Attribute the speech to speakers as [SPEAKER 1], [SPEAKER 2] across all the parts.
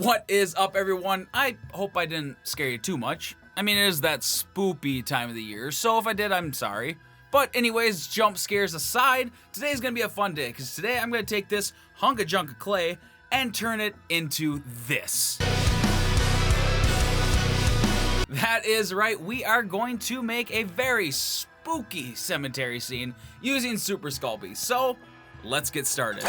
[SPEAKER 1] What is up, everyone? I hope I didn't scare you too much. I mean, it is that spoopy time of the year, so if I did, I'm sorry. But anyways, jump scares aside, today's gonna be a fun day, because today I'm gonna take this hunk of junk of clay and turn it into this. That is right, we are going to make a very spooky cemetery scene using Super Sculpey, so let's get started.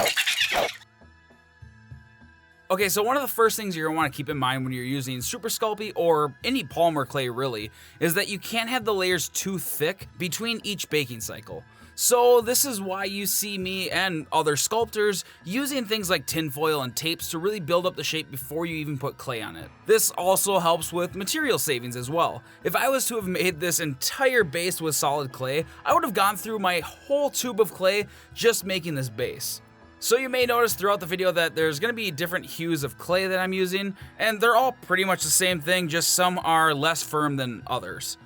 [SPEAKER 1] Okay, so one of the first things you're going to want to keep in mind when you're using Super Sculpey or any polymer clay really is that you can't have the layers too thick between each baking cycle. So this is why you see me and other sculptors using things like tinfoil and tapes to really build up the shape before you even put clay on it. This also helps with material savings as well. If I was to have made this entire base with solid clay, I would have gone through my whole tube of clay just making this base. So you may notice throughout the video that there's going to be different hues of clay that I'm using, and they're all pretty much the same thing, just some are less firm than others.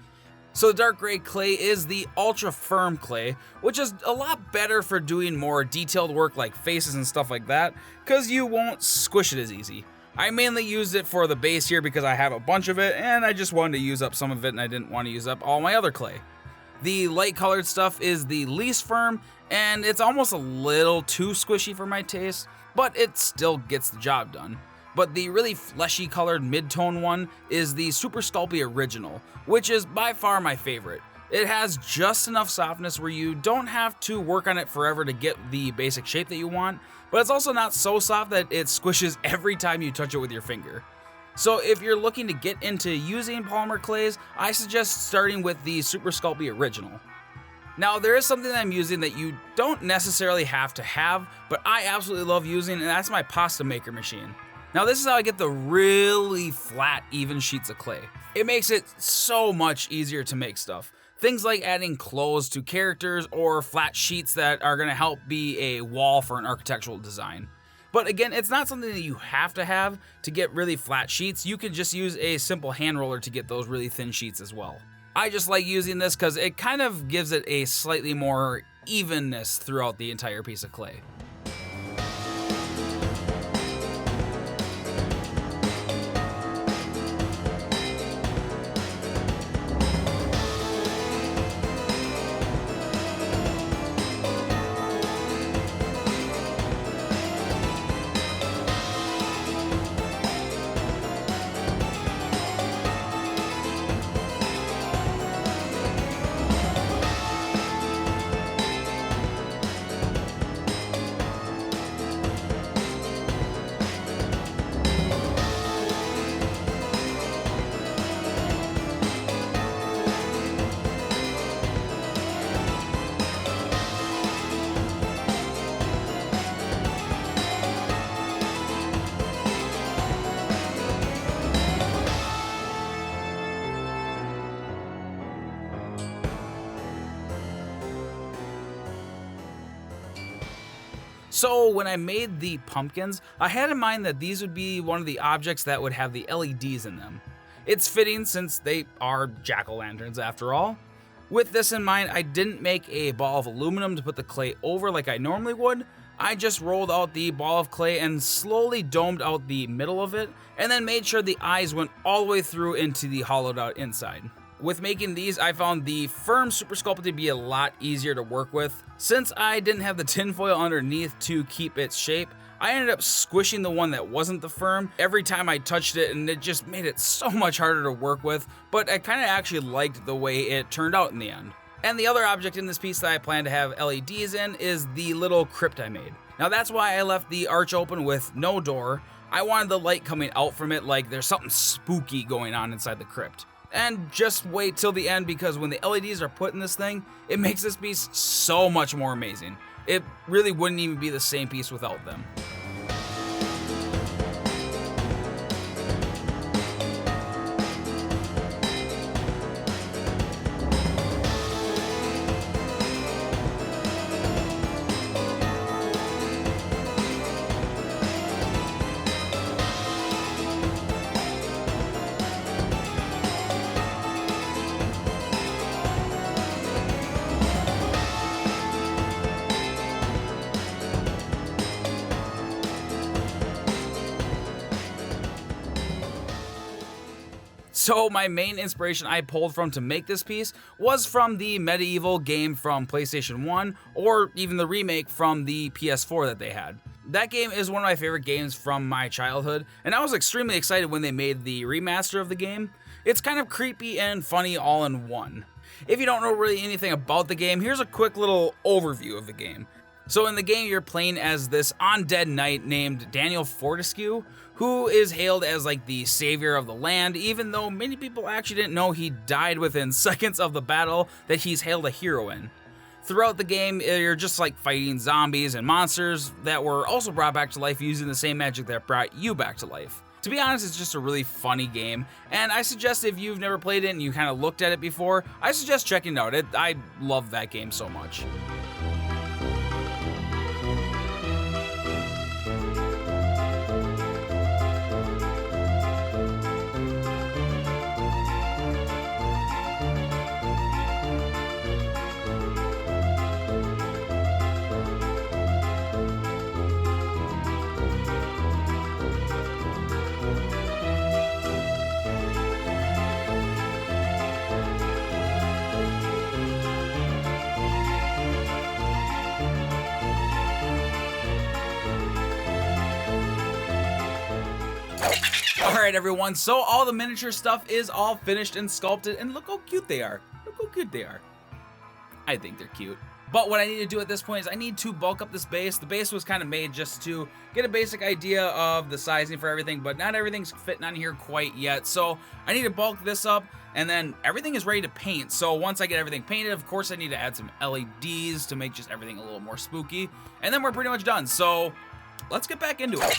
[SPEAKER 1] So the dark gray clay is the ultra firm clay, which is a lot better for doing more detailed work like faces and stuff like that, because you won't squish it as easy. I mainly used it for the base here because I have a bunch of it, and I just wanted to use up some of it and I didn't want to use up all my other clay. The light colored stuff is the least firm, and it's almost a little too squishy for my taste, but it still gets the job done. But the really fleshy colored mid-tone one is the Super Sculpey Original, which is by far my favorite. It has just enough softness where you don't have to work on it forever to get the basic shape that you want, but it's also not so soft that it squishes every time you touch it with your finger. So if you're looking to get into using polymer clays, I suggest starting with the Super Sculpey Original. Now there is something that I'm using that you don't necessarily have to have, but I absolutely love using, and that's my pasta maker machine. Now this is how I get the really flat, even sheets of clay. It makes it so much easier to make stuff. Things like adding clothes to characters or flat sheets that are going to help be a wall for an architectural design. But again, it's not something that you have to get really flat sheets. You can just use a simple hand roller to get those really thin sheets as well. I just like using this because it kind of gives it a slightly more evenness throughout the entire piece of clay. So when I made the pumpkins, I had in mind that these would be one of the objects that would have the LEDs in them. It's fitting since they are jack-o'-lanterns after all. With this in mind, I didn't make a ball of aluminum to put the clay over like I normally would. I just rolled out the ball of clay and slowly domed out the middle of it, and then made sure the eyes went all the way through into the hollowed out inside. With making these, I found the firm Super Sculpey to be a lot easier to work with. Since I didn't have the tinfoil underneath to keep its shape, I ended up squishing the one that wasn't the firm every time I touched it, and it just made it so much harder to work with, but I kind of actually liked the way it turned out in the end. And the other object in this piece that I plan to have LEDs in is the little crypt I made. Now that's why I left the arch open with no door. I wanted the light coming out from it like there's something spooky going on inside the crypt. And just wait till the end, because when the LEDs are put in this thing, it makes this piece so much more amazing. It really wouldn't even be the same piece without them. So my main inspiration I pulled from to make this piece was from the medieval game from PlayStation 1, or even the remake from the PS4 that they had. That game is one of my favorite games from my childhood, and I was extremely excited when they made the remaster of the game. It's kind of creepy and funny all in one. If you don't know really anything about the game, here's a quick little overview of the game. So in the game, you're playing as this undead knight named Daniel Fortescue, who is hailed as like the savior of the land, even though many people actually didn't know he died within seconds of the battle that he's hailed a hero in. Throughout the game, you're just like fighting zombies and monsters that were also brought back to life using the same magic that brought you back to life. To be honest, it's just a really funny game, and I suggest if you've never played it and you kind of looked at it before, I suggest checking it out. I love that game so much. Alright everyone, so all the miniature stuff is all finished and sculpted, and look how cute they are. Look how cute they are. I think they're cute. But what I need to do at this point is I need to bulk up this base. The base was kind of made just to get a basic idea of the sizing for everything, but not everything's fitting on here quite yet. So I need to bulk this up, and then everything is ready to paint. So once I get everything painted, of course I need to add some LEDs to make just everything a little more spooky. And then we're pretty much done. So let's get back into it.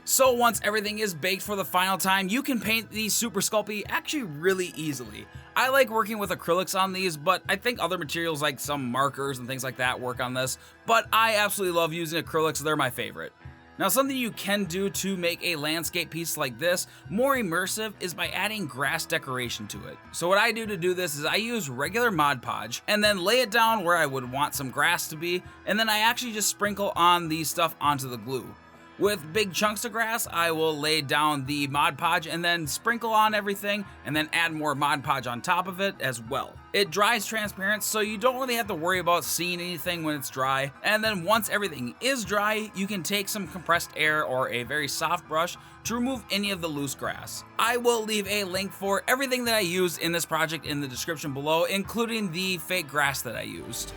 [SPEAKER 1] So once everything is baked for the final time, you can paint these Super Sculpey actually really easily. I like working with acrylics on these, but I think other materials like some markers and things like that work on this, but I absolutely love using acrylics, they're my favorite. Now something you can do to make a landscape piece like this more immersive is by adding grass decoration to it. So what I do to do this is I use regular Mod Podge and then lay it down where I would want some grass to be, and then I actually just sprinkle on these stuff onto the glue. With big chunks of grass, I will lay down the Mod Podge and then sprinkle on everything and then add more Mod Podge on top of it as well. It dries transparent, so you don't really have to worry about seeing anything when it's dry. And then once everything is dry, you can take some compressed air or a very soft brush to remove any of the loose grass. I will leave a link for everything that I used in this project in the description below, including the fake grass that I used.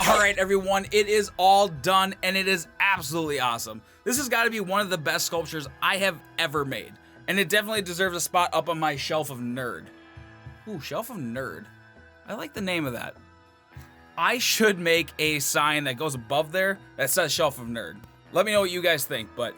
[SPEAKER 1] Alright everyone, it is all done and it is absolutely awesome. This has got to be one of the best sculptures I have ever made, and it definitely deserves a spot up on my shelf of nerd. Ooh, shelf of nerd. I like the name of that. I should make a sign that goes above there that says shelf of nerd. Let me know what you guys think, but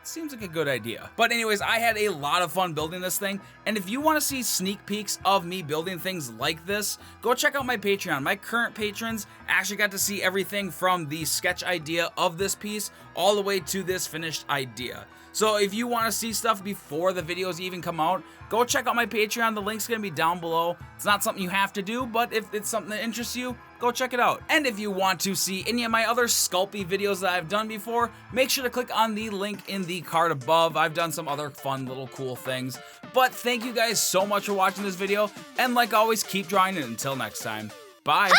[SPEAKER 1] seems like a good idea. But anyways, I had a lot of fun building this thing, and if you want to see sneak peeks of me building things like this, go check out my Patreon. My current patrons actually got to see everything from the sketch idea of this piece all the way to this finished idea. So if you want to see stuff before the videos even come out, go check out my Patreon. The link's going to be down below. It's not something you have to do, but if it's something that interests you, go check it out. And if you want to see any of my other Sculpey videos that I've done before, make sure to click on the link in the card above. I've done some other fun little cool things. But thank you guys so much for watching this video, and like always, keep drawing, and until next time, bye!